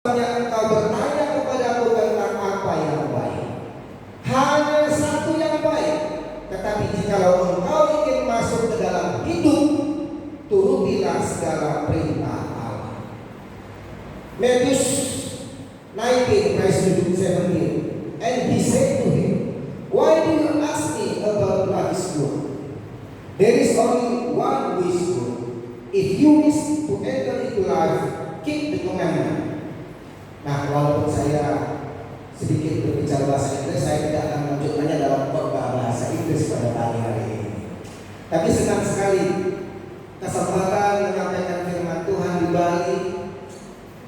Yang engkau bertanya kepadaku tentang apa yang baik, hanya satu yang baik. Tetapi jikalau engkau ingin masuk ke dalam hidup, turutilah segala perintah Allah. Matius 19 verse 17. And he said to him, why do you ask me about what is good? There is only one who is good. If you wish to enter into life, keep the commandment. Nah, walaupun saya sedikit berbicara bahasa Inggris, saya tidak akan melanjutkannya dalam khotbah bahasa Inggris pada pagi hari ini. Tapi senang sekali kesempatan menyampaikan firman Tuhan di Bali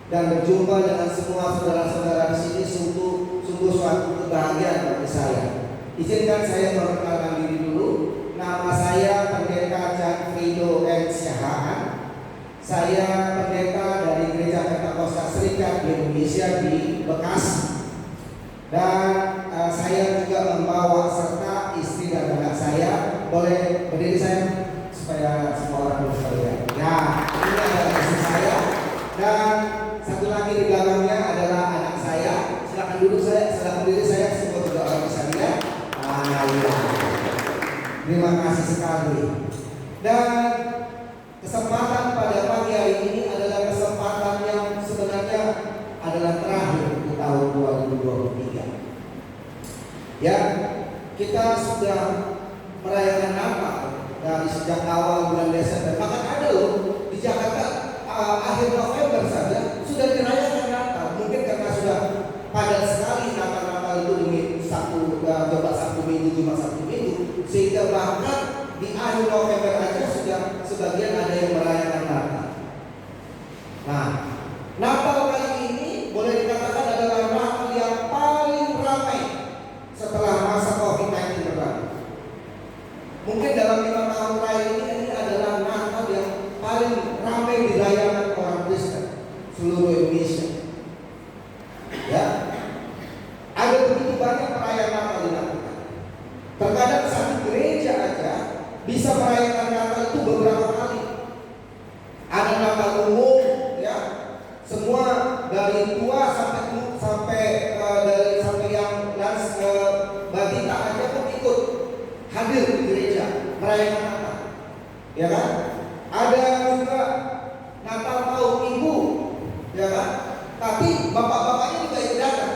dan berjumpa dengan semua saudara-saudara di sini sungguh suatu kebahagiaan bagi saya. Izinkan saya memperkenalkan diri dulu. Nama saya Pendeta Jan Frido M. Siahaan. Saya pendeta dari Gereja Pentakosta Serikat di Indonesia di Bekasi. Dan saya juga membawa serta istri dan anak saya. Boleh berdiri saya supaya semua orang bisa lihat. Ya, ini adalah istri saya. Dan satu lagi di belakangnya adalah anak saya. Silakan duduk silakan berdiri saya semua juga orang bisa lihat. Ya. Terima kasih sekali. Dan kesempatan pada pagi hari ini adalah kesempatan yang sebenarnya adalah terakhir di tahun 2023. Ya, kita sudah merayakan Natal dari sejak awal bulan Desember. Bahkan ada loh di Jakarta akhir November saja sudah dirayakan Natal. Mungkin karena sudah padat sekali Natal itu ini coba Sabtu Minggu, Jumat Sabtu Minggu, sehingga bahkan di akhir November aja sudah sebagian ada yang merayakan Natal. Nah, Natal kali ini boleh dikatakan adalah Natal yang paling ramai setelah masa COVID-19 berlalu. Mungkin dalam 5 tahun terakhir ini adalah Natal yang paling ramai dirayakan orang Kristen seluruh Indonesia. Ya, ada begitu banyak perayaan Natal dilakukan. Terkadang satu gereja aja bisa merayakan Natal itu beberapa kali. Ada Natal umum, ya, semua dari tua sampai yang balita aja pun ikut hadir di gereja merayakan Natal, ya kan? Ada juga Natal tahun Ibu, ya kan? Tapi bapak-bapaknya juga ikut datang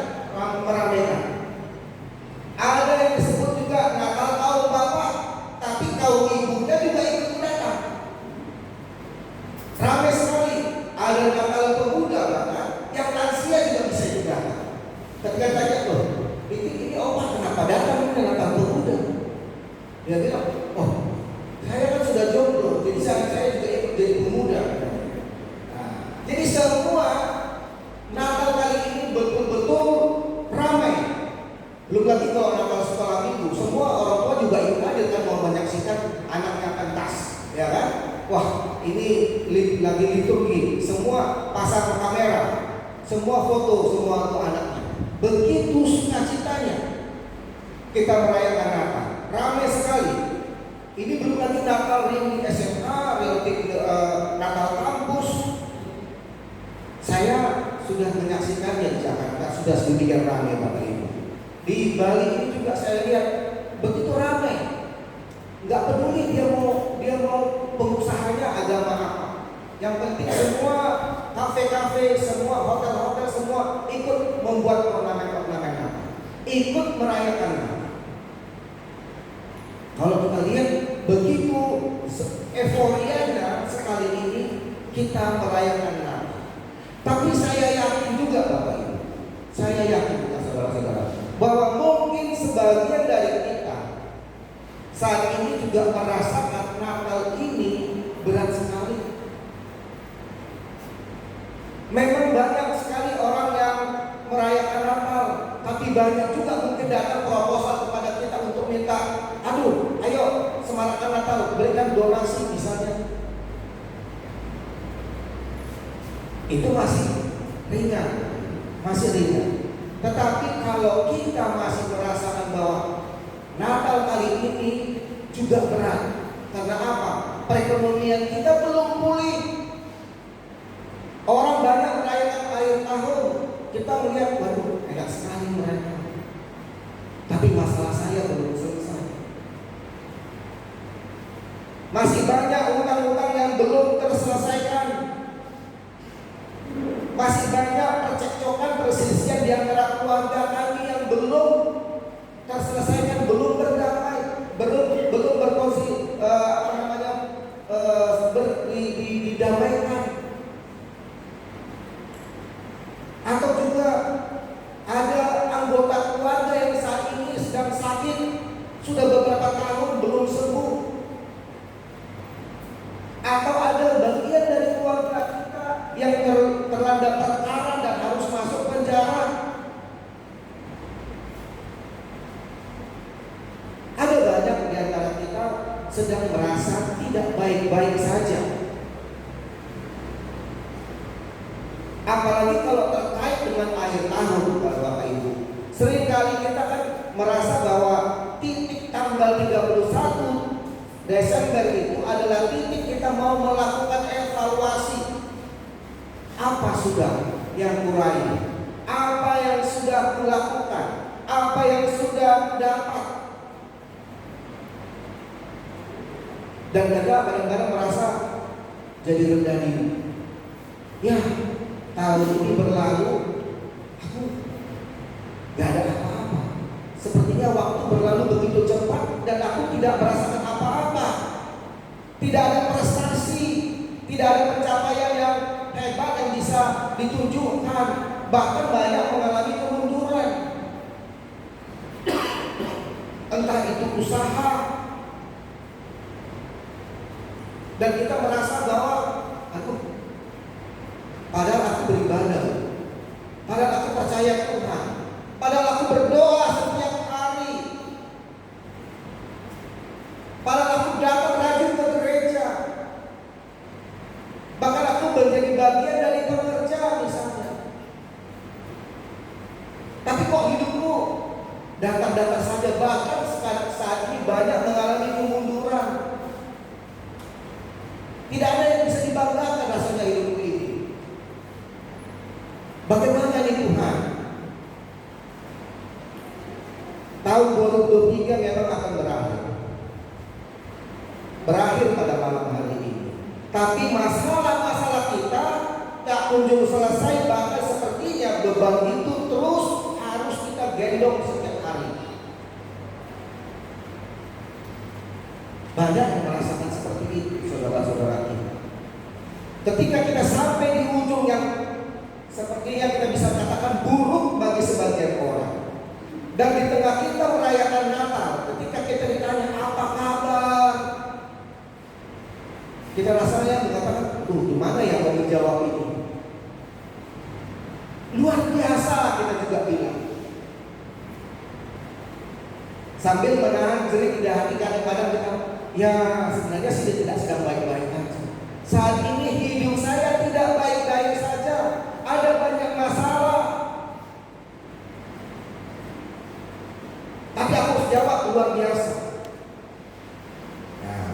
meramaikan. Ada yang disebut juga Natal tahun Bapak, tapi kaum ibunya juga ikut datang. Ramai sekali. Ada Natal pemuda bahkan yang lansia juga bisa ikut datang. Ketika tanya loh, ini opa kenapa datang ini Natal pemuda? Dia bilang, oh saya kan sudah jomblo, jadi saya juga ikut jadi pemuda. Nah, jadi semua Natal kali ini betul-betul ramai. Belum lagi kalau Natal sekolah minggu, semua orang tua juga ikut hadir kan mau menyaksikan anaknya pentas, ya kan? Wah, ini lagi liturgi, semua pasang kamera, semua foto, semua untuk anaknya. Begitu sukacitanya kita merayakan Natal, ramai sekali. Ini belum lagi Natal di SMA, Natal kampus. Saya sudah menyaksikannya di Jakarta, sudah sedemikian ramai Bapak Ibu. Di Bali ini juga saya lihat begitu ramai. Nggak peduli dia mau pengusahanya agama apa. Yang penting semua kafe-kafe, semua hotel-hotel semua ikut membuat ornamen-ornamen apa, ikut merayakan apa. Kalau kita lihat begitu euforianya sekali ini kita merayakan apa. Tapi saya yakin juga Bapak Ibu, saya yakin juga saudara-saudara, bahwa mungkin sebagian dari kita saat ini juga merasakan Natal ini berat sekali. Memang banyak sekali orang yang merayakan Natal, tapi banyak juga mungkin datang proposal kepada kita untuk minta, aduh, ayo semarakkan Natal, berikan donasi misalnya. Itu masih ringan. Tetapi kalau kita masih merasakan bahwa Natal kali ini juga berat, karena apa? Perekonomian kita belum pulih. Orang banyak merayakan akhir tahun, kita melihat, waduh, enak sekali mereka. Tapi masalah saya belum selesai. Masih banyak utang-utang yang belum terselesaikan. Masih banyak percekcokan, perselisihan di antara keluarga kami yang belum terselesaikan, belum berdamai, belum berkongsi didamaikan. Atau juga ada anggota keluarga yang saat ini sedang sakit, sudah beberapa tahun belum sembuh. Atau ada bagian dari keluarga kita yang terlanda perkara dan harus masuk penjara. Ada banyak di antara kita sedang merasa tidak baik-baik saja. Apalagi kalau terkait dengan akhir tahun, Bapak Ibu. Seringkali kita kan merasa bahwa titik tanggal 31 Desember itu adalah titik kita mau melakukan evaluasi. Apa sudah yang kuraih? Apa yang sudah kulakukan? Apa yang sudah dapat? Dan kita kadang-kadang merasa jadi rendah diri. Ya, tahun ini berlalu, aku gak ada apa-apa. Sepertinya waktu berlalu begitu cepat dan aku tidak merasakan apa-apa. Tidak ada prestasi, tidak ada pencapaian yang hebat yang bisa ditunjukkan. Bahkan banyak mengalami kemunduran. Entah itu usaha. Dan kita merasa bahwa padahal aku beribadah, padahal aku percaya Tuhan, padahal aku berdoa setiap hari, padahal aku datang rajin ke gereja, bahkan aku menjadi bagian dari pekerja misalnya. Tapi kok hidupmu datar-datar saja, bahkan saat ini banyak mengalami kemunduran. Tidak ada yang bisa dibanggakan rasanya hidupku ini. Bagaimana nih Tuhan? Tahun 2023 memang akan berakhir. Berakhir pada malam hari ini. Tapi masalah-masalah kita tak kunjung selesai. Bahkan sepertinya beban itu terus harus kita gendong setiap hari. Banyak yang merasakan seperti itu, saudara-saudara kita. Ketika kita sampai di ujung yang sepertinya kita bisa katakan buruk bagi sebagian orang, dan di tengah kita merayakan Natal, ketika kita ditanya apa kabar, kita rasanya mengatakan, gimana ya mau menjawab ini? Luar biasa kita juga bilang. Sambil menahan jerit di hati, kadang-kadang kita, ya sebenarnya sih tidak sedang baik-baik saja. Saat ini hidup saya tidak baik-baik saja. Ada banyak masalah. Tapi aku harus jawab luar biasa. Nah,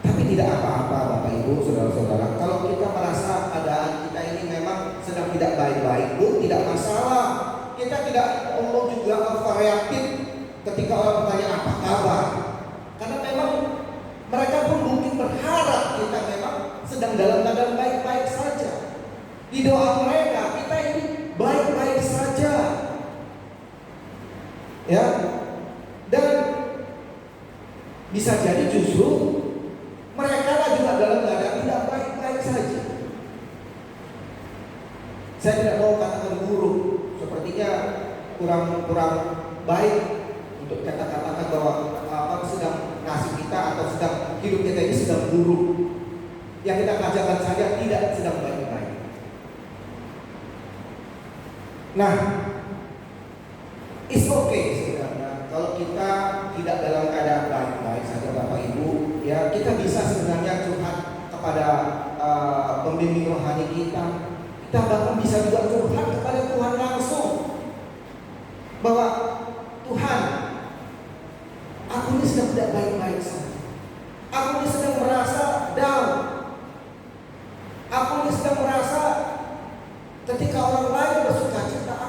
tapi tidak apa-apa Bapak Ibu, saudara-saudara. Kalau kita merasa keadaan kita ini memang sedang tidak baik-baik, tidak masalah. Kita tidak perlu juga variatif ketika orang bertanya apa kabar. Karena memang mereka pun mungkin berharap kita memang sedang dalam keadaan baik-baik saja. Di doa mereka kita ini baik-baik saja. Ya. Dan bisa jadi justru mereka lah juga dalam keadaan tidak baik-baik saja. Saya tidak mau katakan buruk, sepertinya kurang baik untuk kita katakan bahwa apa sedang nasib kita atau sedang hidup kita ini sedang buruk. Yang kita kajakan saja tidak sedang baik-baik. Nah, it's okay sebenarnya kalau kita tidak dalam keadaan baik-baik saja Bapak Ibu. Ya, kita bisa sebenarnya curhat kepada pembimbing rohani kita. Kita bahkan bisa juga curhat kepada Tuhan langsung bahwa Tuhan, aku ini sedang tidak baik-baik saja. Aku ini sedang merasa down. Aku ini sedang merasa ketika orang lain bersuka cita,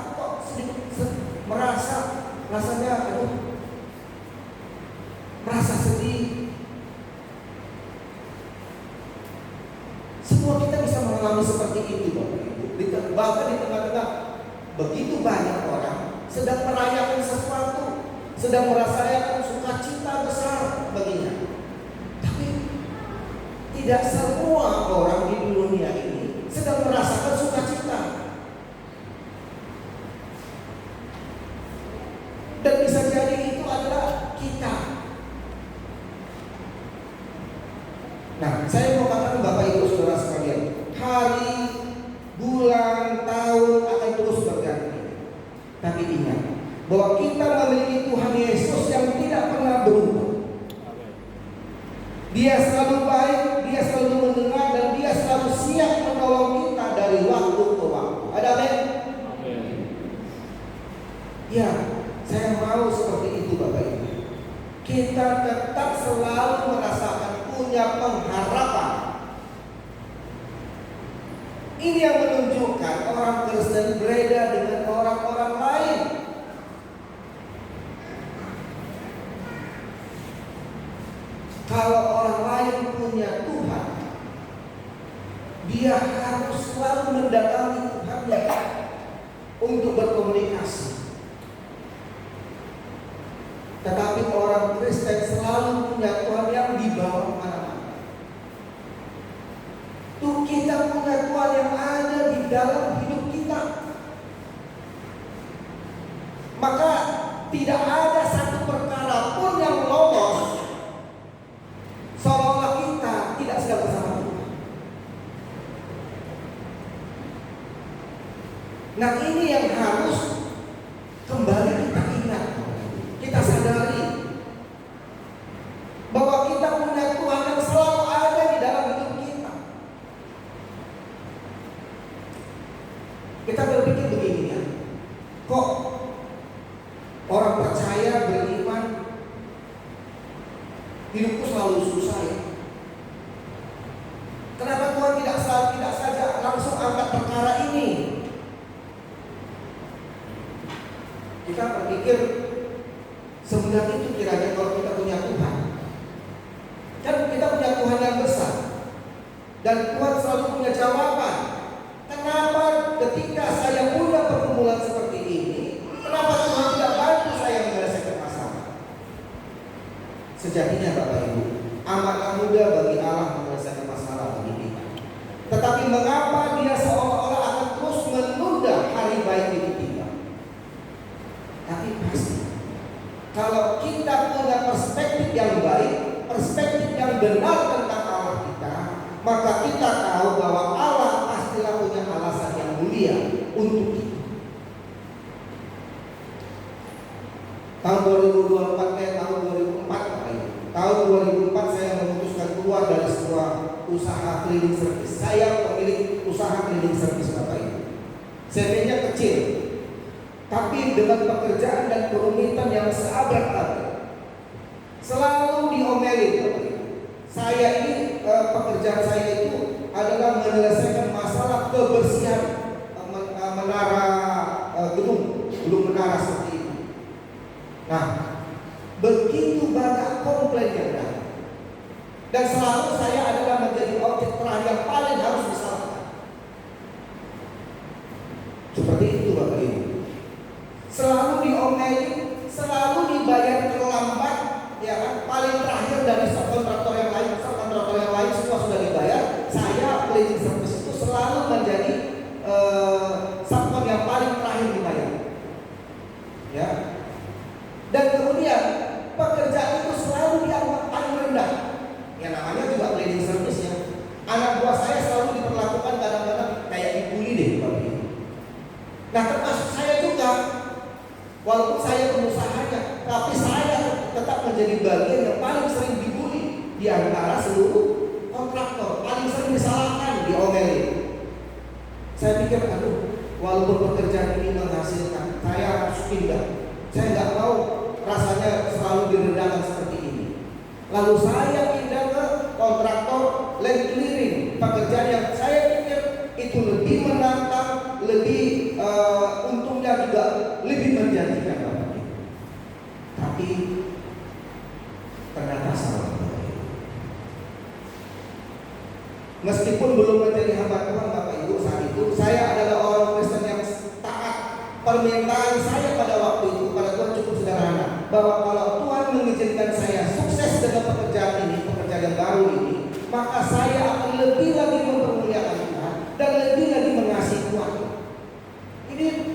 begitu banyak orang sedang merayakan sesuatu, sedang merasakan sukacita besar baginya. Tapi tidak semua orang di dunia ini sedang merasakan sukacita. Dan bisa jadi itu adalah kita. Nah, saya mau katakan Bapak Ibu Saudara sekalian, hari, bulan, tahun akan terus berganti. Tapi ingat bahwa kita memiliki Tuhan Yesus yang tidak pernah berubah. Dia selalu baik, Dia selalu mendengar, dan Dia selalu siap menolong kita dari waktu ke waktu. Ada amin? Ya, saya mau seperti itu Bapak Ibu. Kita tetap selalu merasakan punya pengharapan. Ini yang menunjukkan orang Kristen berbeda dengan orang-orang lain. Kalau orang lain punya Tuhan, dia harus selalu mendatangi Tuhannya untuk berkomunikasi. Tetapi orang Kristen selalu punya Tuhan yang di bawah mana-mana. Tuh, kita punya Tuhan yang ada di dalam hidup kita. Maka tidak ada satu perkara pun yang lolos seolah kita tidak sedang bersama Tuhan. Nah, ini yang harus kembali kita ingat. Kita sadari bahwa kita punya Tuhan yang selalu ada di dalam hidup kita. Kita berpikir begini ya, kok orang percaya beriman hidupku selalu susah ya? Kenapa Tuhan tidak saja langsung angkat perkara ini? Kita berpikir sebenarnya itu kiranya kalau kita punya Tuhan, kan kita punya Tuhan yang besar, dan Tuhan selalu punya jawaban. Kenapa ketika saya punya pergumulan seperti ini, kenapa Tuhan tidak bantu saya menyelesaikan masalah? Sejatinya Bapak Ibu, amatlah mudah bagi Allah menyelesaikan masalah bagi kita. Tetapi mengapa Dia seolah-olah akan terus menunda hari baik hidup kita? Tapi pasti kalau kita punya perspektif yang baik, perspektif yang benar tentang Allah kita, maka kita tahu bahwa Allah pastilah punya alasan yang mulia untuk kita. Tahun 2024 tahun 2004, tahun 2004 saya memutuskan keluar dari sebuah usaha cleaning service. Saya pemilik usaha cleaning service Bapak Ibu. CV-nya kecil, tapi dengan pekerjaan dan kerumitan yang seabad-abad. Selalu diomelin Bapak Ibu. Saya ini pekerjaan saya itu adalah menyelesaikan masalah kebersihan menara gedung menara seperti itu. Nah, begitu banyak komplain yang datang, dan selalu saya adalah menjadi objek perhatian yang paling harus disalahkan. Seperti itu Bapak Ibu. Selalu diomelin, selalu dibayar terlambat, ya kan? Paling terakhir dari subkontraktor yang lain semua sudah dibayar. Saya cleaning service itu selalu menjadi subkon yang paling terakhir dibayar. Ya. Dan kemudian pekerjaan itu selalu dianggap paling rendah. Yang namanya juga cleaning service ya. Anak buah saya selalu diperlakukan kadang-kadang kayak dibully deh Bapak Ibu. Nah, termasuk saya juga. Walaupun saya pengusahanya, tapi saya tetap menjadi bagian yang paling sering dibully di antara seluruh kontraktor, paling sering disalahkan, diomelin. Saya pikir, aduh, walaupun pekerjaan ini menghasilkan, saya harus pindah. Saya nggak mau rasanya selalu direndahkan seperti ini. Lalu saya pindah ke kontraktor land clearing, pekerjaan yang saya pikir itu lebih menantang, lebih untungnya juga lebih menjanjikan Bapak Ibu. Tapi ternyata salah Bapak Ibu. Meskipun belum menjadi hamba Tuhan Bapak Ibu saat itu, saya adalah orang Kristen yang taat permintaan saya pada waktu itu kepada Tuhan cukup sederhana, bahwa kalau Tuhan mengizinkan saya sukses dalam pekerjaan ini, pekerjaan yang baru ini, maka saya akan lebih lagi mempermuliakan Tuhan dan lebih lagi mengasihi Tuhan.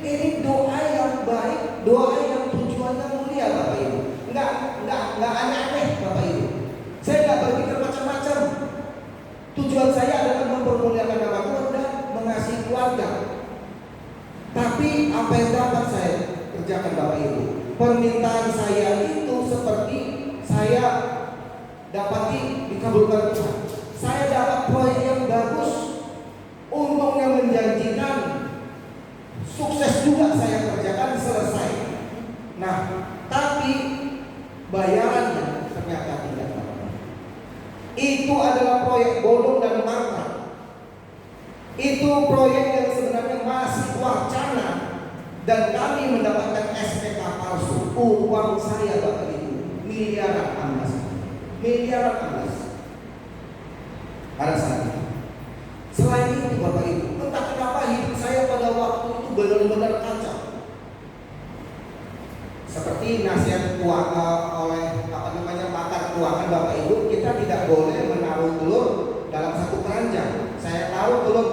Ini doa yang baik, doa yang tujuannya mulia, Bapak Ibu. Enggak aneh-aneh, Bapak Ibu. Saya enggak berpikir macam-macam. Tujuan saya adalah mempermuliakan nama Tuhan dan mengasihi keluarga. Tapi apa yang dapat saya kerjakan, Bapak Ibu? Permintaan saya itu seperti saya dapati dikabulkan Tuhan. Saya dapat proyek yang bagus, untungnya menjanjikan, sukses juga saya kerjakan, selesai. Nah, tapi bayarannya ternyata tidak. Itu adalah proyek bodong dan mangkrak. Itu proyek yang sebenarnya masih wacana, dan kami mendapatkan SPK palsu. Uang saya, Bapak Ibu, miliaran amdas. Pada saat itu. Selain itu, Bapak Ibu, entah kenapa hidup saya pada waktu itu benar-benar kacau. Seperti nasihat oleh pakar keuangan, Bapak Ibu, kita tidak boleh menaruh telur dalam satu keranjang. Saya taruh telur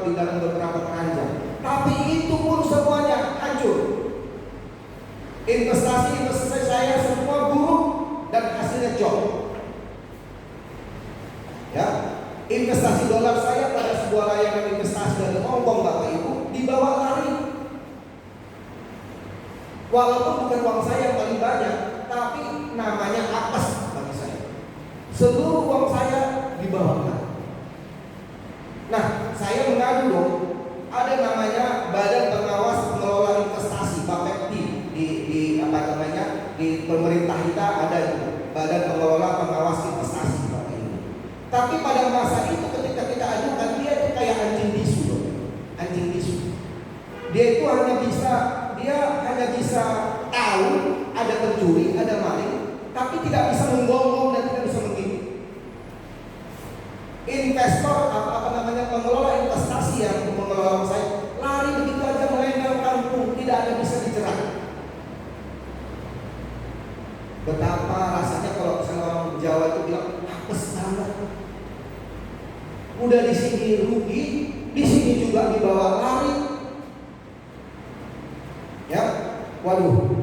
di dalam beberapa keranjang, tapi itu pun semuanya hancur. Investasi saya semua buruk dan hasilnya jong. Ya, investasi dolar saya pada sebuah layanan investasi dari Hong Kong, Bapak Ibu, dibawa lari. Walaupun bukan uang saya yang paling banyak, tapi namanya apes bagi saya. Seluruh uang saya dibawa lari. Nah, saya mengadu dong. Ada namanya Badan Pengawas Pengelola Investasi, Bapepti, di pemerintah kita ada itu, Badan Pengelola Pengawas Investasi, Bapak Ibu. Tapi pada masa itu ketika kita ajukan, dia itu kayak anjing bisu, anjing bisu. Dia itu hanya bisa tahu ada pencuri, ada maling, tapi tidak bisa menggonggong dan tidak bisa menggigit. Investor pengelola investasi yang mengelola saya lari begitu aja melenggang kampung, tidak ada bisa dijerat. Betapa rasanya kalau misalnya orang Jawa itu bilang apes banget. Udah di sini rugi, di sini juga dibawa lari. Ya, waduh.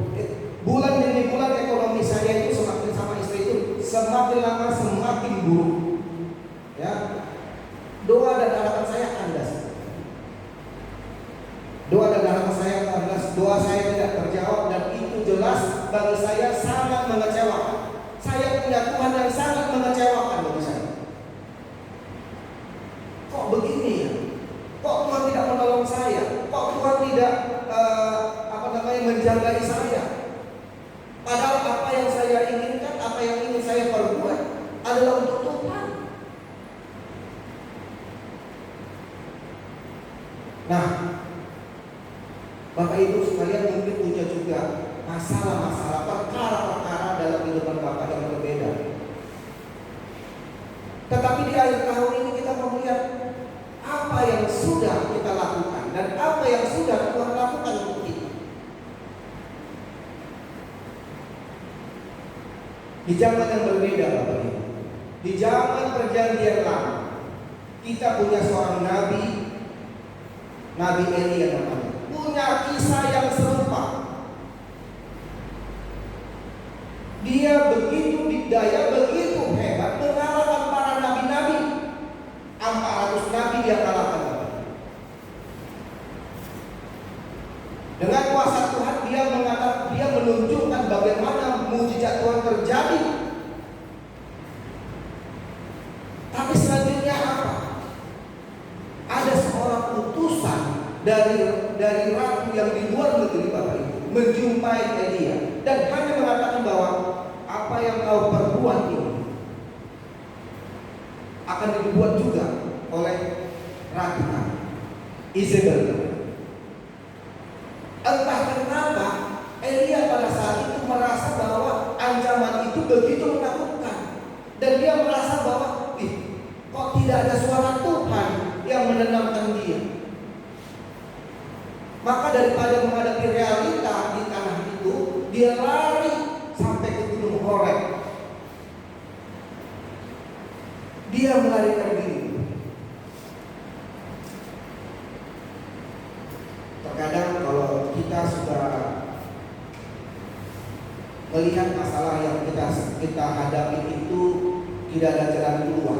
Bulan demi bulan ekonomi saya itu semakin sama istri itu semakin lama semakin buruk. Ya, doa dan harapan saya kandas. Doa dan harapan saya kandas. Doa saya tidak terjawab dan itu jelas bagi saya sangat mengecewakan. Saya punya Tuhan yang sangat mengecewakan bagi saya. Kok begini ya? Kok Tuhan tidak menolong saya? Kok Tuhan tidak menjagai saya? Padahal apa yang saya inginkan, apa yang ingin saya perbuat adalah untuk Tuhan. Nah, Bapak Ibu sekalian mungkin punya juga masalah-masalah, perkara-perkara dalam kehidupan Bapak yang berbeda. Tetapi di akhir tahun ini kita melihat apa yang sudah kita lakukan dan apa yang sudah Tuhan lakukan untuk kita. Di zaman yang berbeda, Bapak Ibu, di zaman perjanjian lama, kita punya seorang Nabi Elia namanya, punya kisah yang serupa. Dia begitu dikdaya, begitu hebat, mengalahkan para nabi-nabi. 400 nabi dia kalahkan. Dengan kuasa Tuhan dia menunjukkan bagaimana mujizat Tuhan terjadi. Tapi selanjutnya apa? Ada seorang utusan dari ratu yang di luar negeri, Bapak Ibu, menjumpai Elia dan hanya mengatakan bahwa apa yang kau perbuat ini akan dibuat juga oleh ratu Isabel. Entah kenapa Elia pada saat itu merasa bahwa ancaman itu begitu menakutkan, dan dia merasa bahwa kok tidak ada suara Tuhan yang menenangkan dia. Maka daripada menghadapi realita di tanah itu, dia lari sampai ke Gunung Horeb. Dia melarikan diri. Terkadang kalau kita sudah melihat masalah yang kita hadapi itu tidak ada jalan keluar,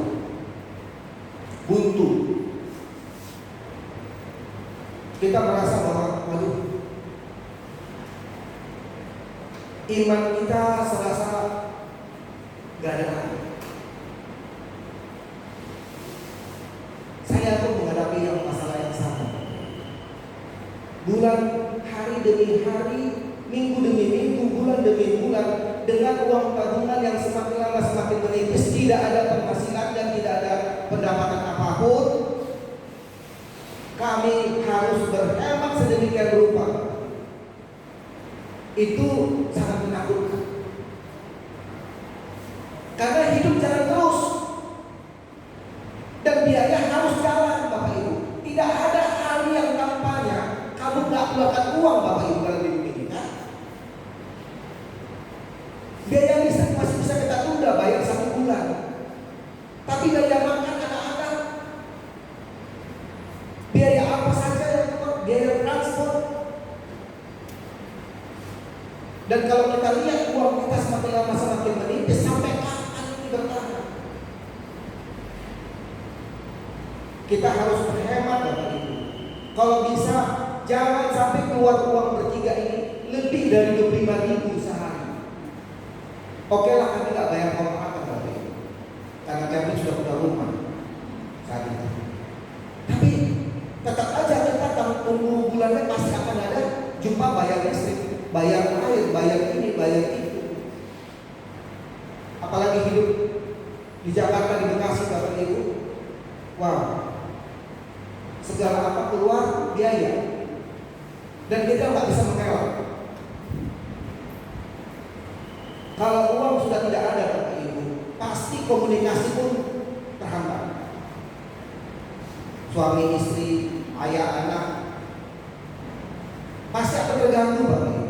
buntu, kita merasa bahwa waduh, iman kita serasa gak ada lagi. Saya pun menghadapi yang masalah yang sama. Bulan hari demi hari, minggu demi minggu, bulan demi bulan, dengan uang tabungan yang semakin lama semakin menipis, tidak ada penghasilan dan tidak ada pendapatan apapun. Kami harus berhemat sedemikian rupa. Itu sangat menakutkan. Karena hidup jalan terus dan biaya harus jalan, Bapak Ibu. Tidak ada hari yang tampaknya kamu nggak keluarkan uang, Bapak Ibu, dalam hidup ini, kan? Biaya listrik masih bisa kita tunda bayar 1 bulan, tapi biaya makan anak-anak, biaya apa saja yang keluar, biaya transport. Dan kalau kita lihat uang kita semakin lama semakin menipis, sampai kapan ini bertahan? Kita harus berhemat, Bapak Ibu. Kalau bisa jangan sampai keluar uang bertiga ini lebih dari 25.000 sehari. Oke lah, kami nggak bayar kontrakan, Bapak Ibu, karena kami sudah punya rumah saat itu. Tapi tetap aja kita tunggu bulannya pasti akan ada jumpa bayar listrik, bayar air, bayar ini, bayar itu. Apalagi hidup di Jakarta, di Bekasi, Bapak Ibu. Wow, segala apa keluar biaya, dan kita nggak bisa mengelak. Kalau uang sudah tidak ada, Bapak Ibu, pasti komunikasi pun terhambat. Suami istri, ayah anak pasti akan terganggu, Bapak Ibu.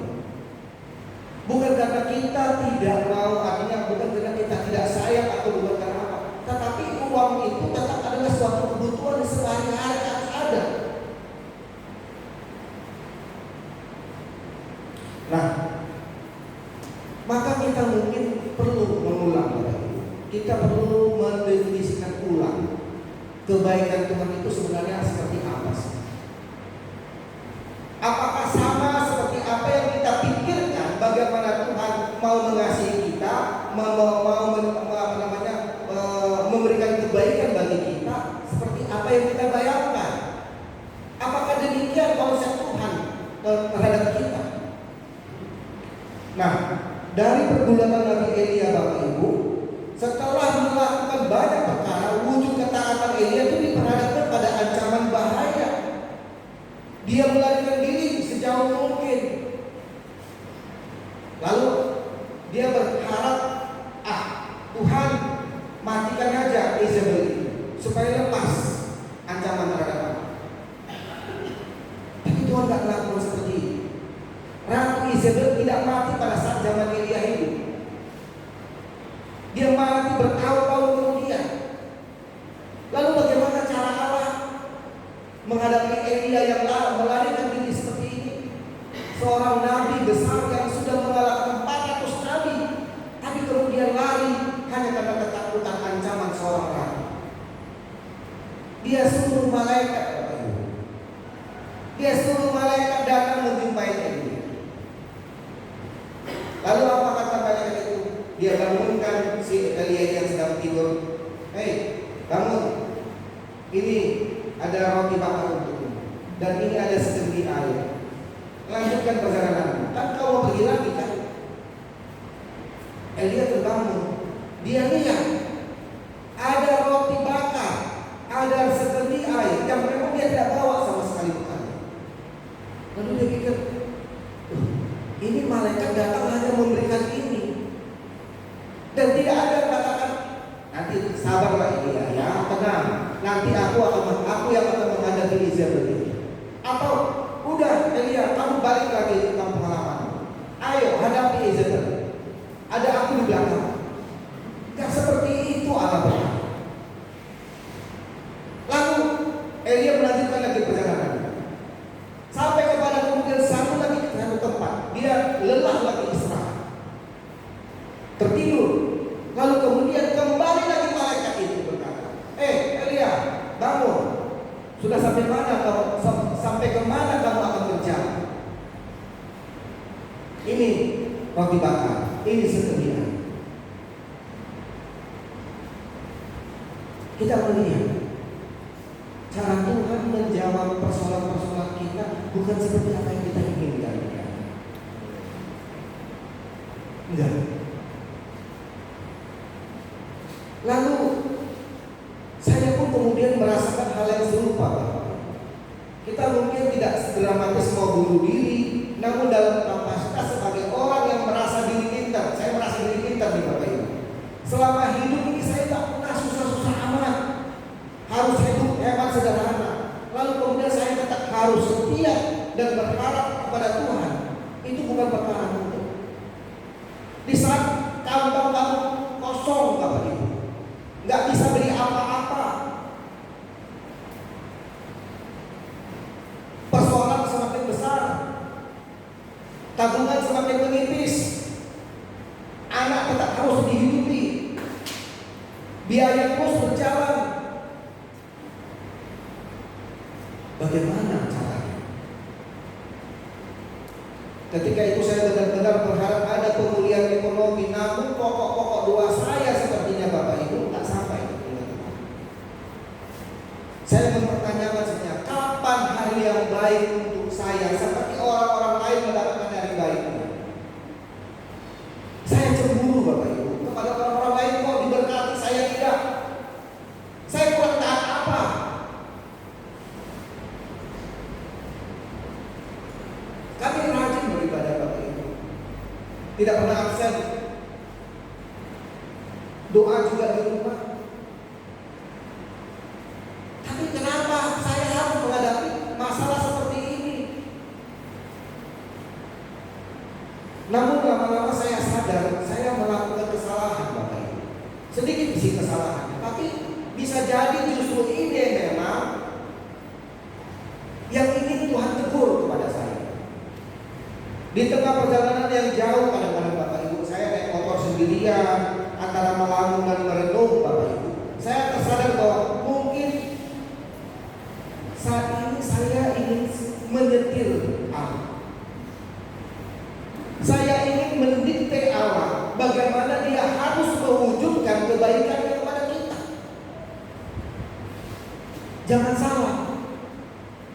Bukan karena kita tidak mau, artinya bukan karena kita tidak sayang atau bukan karena apa, tetapi uang itu tetap adalah suatu kebutuhan yang sehari-hari harus ada. Nah, maka kita mungkin perlu mengulang, Bapak Ibu. Kita perlu mendefinisikan ulang kebaikan Tuhan itu sebenarnya seperti apa sih? Apakah sama seperti apa yang kita pikirkan? Bagaimana Tuhan mau mengasihi kita, memberikan kebaikan bagi kita, seperti apa yang kita bayangkan? Apakah demikian konsep Tuhan terhadap kita? Nah, dari pergulatan Nabi Elia, Bapak Ibu, setelah melakukan banyak perkara, wujud ketaatan Elia itu diperhadapkan pada ancaman bahaya. Dia melarikan diri sejauh mungkin. Lalu dia berharap, Tuhan matikan aja Izebel itu supaya lepas ancaman terhadap aku. Tapi Tuhan tidak melakukan seperti itu. Ratu Izebel tidak mati pada saat zaman Elia hidup. Dia mati bertahun-tahun kemudian. Lalu bagaimana cara Allah menghadapi Elia yang melarikan diri seperti ini? Seorang nabi besar yang sudah mengalahkan 400 nabi, tapi kemudian lari hanya karena ketakutan ancaman seorang raja. Dia suruh malaikat, dia suruh malaikat datang menjumpai Elia. Lalu apa kata malaikat itu? Dia bangunkan si Elia yang sedang tidur. Hei, bangun. Ini ada roti bakar untukmu, dan ini ada segerdi air. Lanjutkan perjalanan. Kan kau mau pergi lagi, kan? Elia terbangun. Dia lihat ada roti bakar, ada segerdi air yang memang dia tidak bawa sama sekali bekal. Lalu dia pikir, ini malaikat datang hanya memberikan ini, dan tidak ada yang katakan, nanti sabarlah Elia, ya tenang, nanti aku yang akan menghadapi Izebel ini. Atau udah balik lagi ke kampung halaman. Ayo hadapi Yezebel. Ada aku di belakang. Gak seperti itu Allah berkata. Lalu Elia melanjutkan lagi perjalanan. Sampai kepada kemudian satu tempat. Dia lelah lagi istirahat. Tertidur. Lalu kemudian kembali lagi malaikat itu berkata, Elia, bangun. Sudah sampai mana kamu? Sampai kemana kamu akan berjalan? Ini roti bakar, ini sekedar. Kita melihat cara Tuhan menjawab persoalan-persoalan kita bukan seperti apa yang kita inginkan. Enggak. Lalu saya pun kemudian merasakan hal yang serupa. Kita mungkin tidak dramatis mau bunuh diri, namun dalam kapasitas sebagai orang yang merasa diri pintar. Saya merasa diri pintar di Bapak Ibu. Selama hidup ini saya tak pernah susah-susah amat. Harus hidup hemat sederhana. Lalu kemudian saya tetap harus setia dan berharap kepada Tuhan. Itu bukan perkara mudah. Di saat kantong kamu kosong Bapak Ibu, nggak bisa beli apa-apa, persoalan semakin besar, tabungan semakin menipis, anak tetap harus dihidupi, biaya terus berjalan. Bagaimana caranya? Ketika itu saya benar-benar berharap ada pemulihan ekonomi, namun pokok-pokok doa saya sepertinya Bapak Ibu tak sampai. Saya mempertanyakan sebenarnya kapan hari yang baik untuk saya seperti orang-orang lain mendapatkan hari baiknya. Saya cemburu Bapak Ibu kepada orang-orang lain kok diberkati, saya tidak. Saya kurang taat apa? Kami rajin beribadah Bapak Ibu, tidak pernah absen. Doa juga di rumah. Tapi kenapa saya harus menghadapi masalah seperti ini? Namun lama-lama saya sadar saya melakukan kesalahan Bapak Ibu. Sedikit sih kesalahan, tapi bisa jadi justru ini memang yang ingin Tuhan tegur kepada saya. Di tengah perjalanan yang jauh kadang-kadang Bapak Ibu, saya naik motor sendirian antara melamun dan merenung Bapak Ibu. Saya tersadar bahwa mungkin saat ini saya ingin menyetir Allah. Saya ingin mendikte Allah bagaimana dia harus mewujudkan kebaikannya kepada kita. Jangan salah,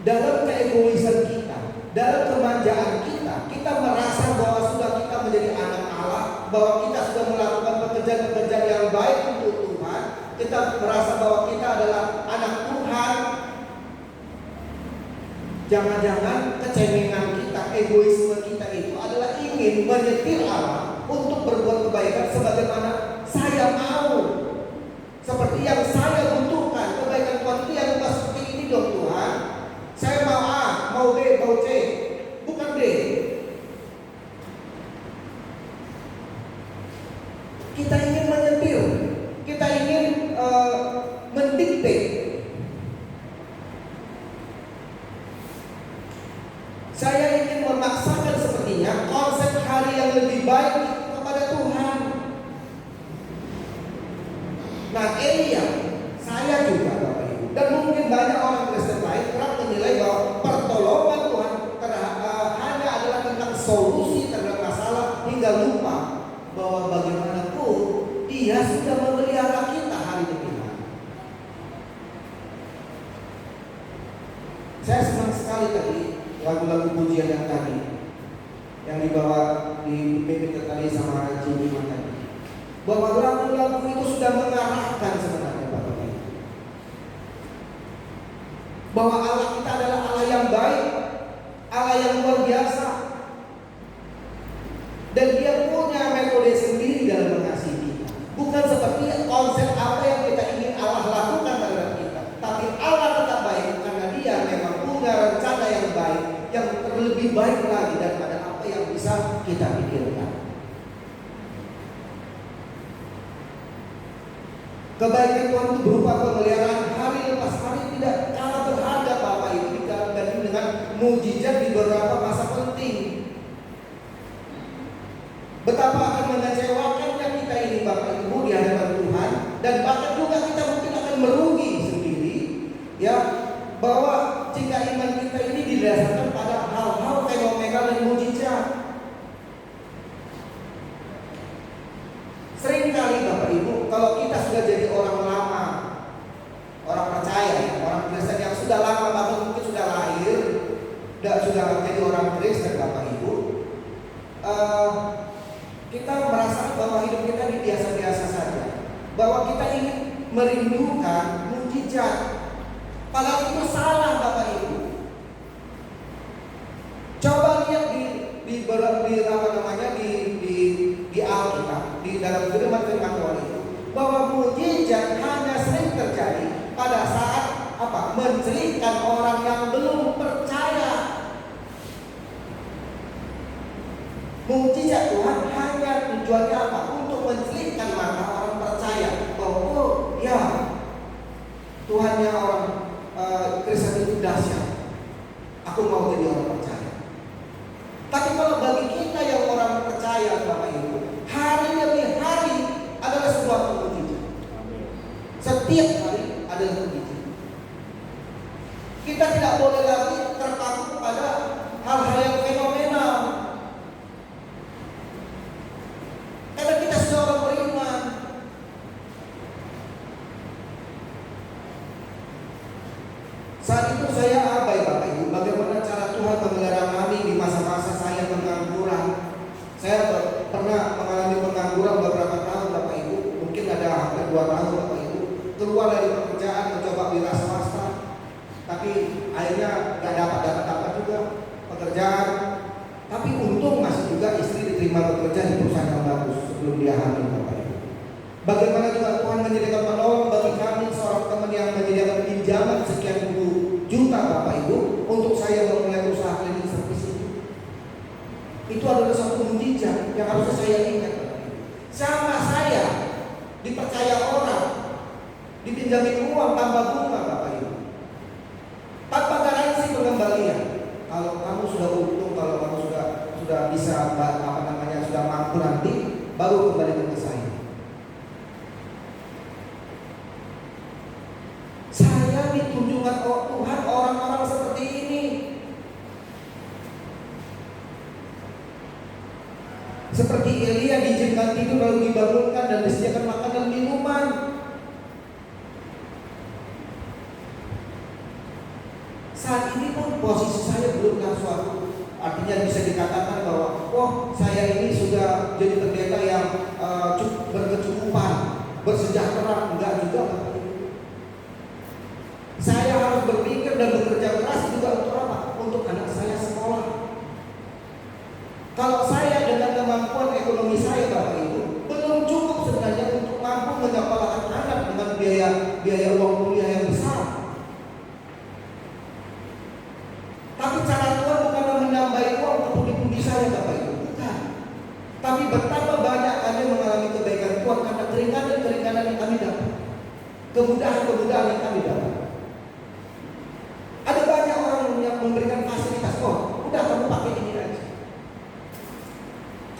dalam keegoisan kita, dalam kemanjaan kita merasa bahwa sudah kita menjadi anak Allah, bahwa kita sudah melakukan pekerjaan-pekerjaan yang baik untuk Tuhan. Kita merasa bahwa kita adalah anak Tuhan. Jangan-jangan kecemengan kita, egoisme kita itu adalah ingin menyetir Allah untuk berbuat kebaikan sebagaimana saya mau, seperti yang saya butuhkan. Kebaikan Tuhan itu yang bukan seperti ini dong Tuhan. Saya mau A, mau B, mau C, bukan D. Kita ingin menyetir, kita ingin mendikte. Saya ingin memaksakan sepertinya konsep hari yang lebih baik kepada Tuhan. Nah, Elia, saya juga Bapak Ibu, dan mungkin banyak orang Kristen lain kerap menilai bahwa pertolongan Tuhan hanya adalah tentang solusi terhadap masalah, hingga lupa bahwa bagaimanapun Dia sudah memelihara kita hari demi hari. Saya senang sekali tadi lagu-lagu pujian yang tadi yang dibawa dipimpin tadi sama Jimmy tadi, bahwa lagu-lagu itu sudah mengarahkan sebenarnya Bapak Ibu, bahwa Allah kita adalah Allah yang baik, Allah yang luar biasa, dan Dia punya metode sendiri dalam mengasihi kita. Bukan seperti konsep apa yang kita ingin Allah lakukan terhadap kita, tapi Allah tetap baik karena Dia memang punya rencana yang baik, yang lebih baik lagi daripada apa yang bisa kita pikirkan. Kebaikan Tuhan itu berupa pemeliharaan hari lepas hari, tidak kalah berharga Bapak Ibu dibanding dengan mujizat di beberapa masa penting. Betapa akan mengecewakannya kita ini Bapak Ibu di hadapan Tuhan, dan bahkan juga kita mungkin akan merugi sendiri, ya, bahwa jika iman kita ini didasarkan pada hal-hal fenomenal dan mujizat. Seringkali Bapak Ibu, kalau kita sudah jadi orang lama, orang percaya, orang Kristen yang sudah lama, bahkan mungkin sudah lahir, dan sudah menjadi orang Kristen Bapak Ibu, kita merasa bahwa hidup kita ini biasa-biasa saja, bahwa kita ingin merindukan mujizat. Padahal itu salah Bapak Ibu. Coba lihat di Alkitab, di dalam firman Tuhan itu, bahwa mujizat hanya sering terjadi pada saat apa? Menceritakan orang yang belum percaya. Mujizat Tuhan hanya tujuannya apa? Untuk menceritakan mata orang percaya bahwa oh ya, Tuhannya orang Kristen itu dahsyat. Aku mau jadi orang percaya. Tapi kalau bagi kita yang orang percaya Bapak Ibu, hari demi hari adalah sebuah mujizat. Setiap hari adalah mujizat. Kita tidak boleh lagi terpaku pada hal-hal yang fenomenal. Karena kita sudah orang beriman. Saat itu saya abai Bapak Ibu, bagaimana cara Tuhan memelihara kami di masa-masa saya pengangguran. Saya pernah mengalami pengangguran beberapa tahun Bapak Ibu, mungkin ada hampir 2 tahun Bapak Ibu. Keluar dari pekerjaan, mencoba wira swasta, tapi akhirnya gak dapat juga pekerjaan. Tapi untung masih juga istri diterima bekerja di perusahaan yang bagus sebelum dia hamil Bapak Ibu. Bagaimana juga Tuhan menyediakan penolong bagi kami, seorang teman yang menyediakan pinjaman sekian puluh juta Bapak Ibu untuk saya memulai usaha cleaning service itu. Itu adalah satu mujizat yang harus saya ingat Bapak Ibu. Sama saya dipercaya orang, dipinjamin uang tanpa bunga Bapak Ibu, tanpa garansi pengembalian. Kalau kamu sudah untung, kalau kamu sudah bisa sudah mampu nanti, baru kembali ke saya. Saya ditunjukkan Tuhan orang-orang seperti ini. Seperti Elia diizinkan tidur lalu dibangunkan dan disediakan makan dan minuman. Saat ini pun posisi saya belum suatu, artinya bisa dikatakan bahwa saya ini sudah jadi pendeta yang berkecukupan, bersejahtera, enggak juga. Saya harus berpikir dan bekerja keras juga untuk apa? Untuk anak saya sekolah. Kalau saya dengan kemampuan ekonomi saya Bapak Ibu belum cukup sebenarnya untuk mampu menyekolahkan anak dengan biaya uang kuliah yang besar. Tapi cara Tuhan bukan menambah uang ke pundi-pundi saya Bapak Ibu, bukan. Tapi betapa banyak kami mengalami kebaikan Tuhan karena keringanan-keringanan yang kami dapat, kemudahan-kemudahan yang kami dapat. Ada banyak orang yang memberikan fasilitas, udah kamu pakai ini aja.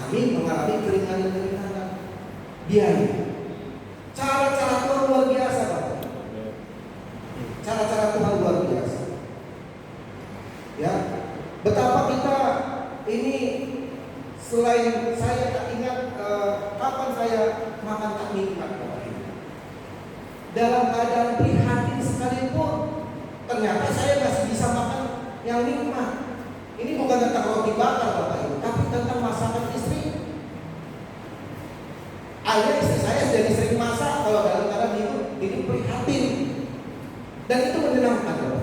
Kami mengalami keringanan-keringanan biaya. Cara-cara Tuhan luar biasa Bapak. Cara-cara Tuhan luar biasa. Ya, betapa kita ini selain saya tak ingat kapan saya makan tak nikmat Bapak Ibu. Dalam keadaan prihatin sekalipun, ternyata saya masih bisa makan yang nikmat. Ini bukan tentang roti bakar Bapak Ibu, tapi tentang masakan istri. Ayah istri saya jadi sering masak kalau dalam keadaan ini prihatin, dan itu menyenangkan Bapak.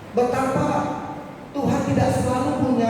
Betapa Tuhan tidak selalu punya